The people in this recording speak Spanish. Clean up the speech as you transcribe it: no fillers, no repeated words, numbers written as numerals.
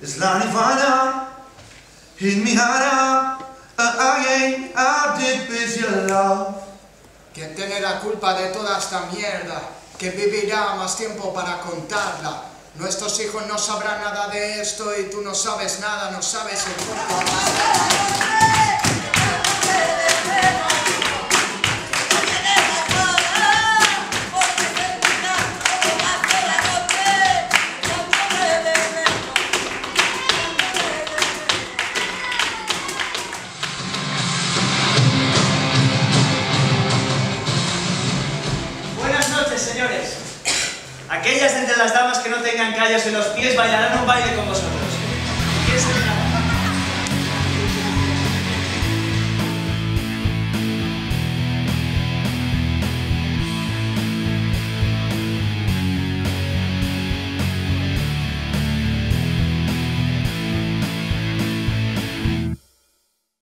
es la nirvana in mi heart. Again, how deep is your love? ¿Quién tiene la culpa de toda esta mierda? Que vivirá más tiempo para contarla. Nuestros hijos no sabrán nada de esto y tú no sabes nada, no sabes el punto. Señores, aquellas entre las damas que no tengan callos en los pies bailarán un baile con vosotros. ¿Quién se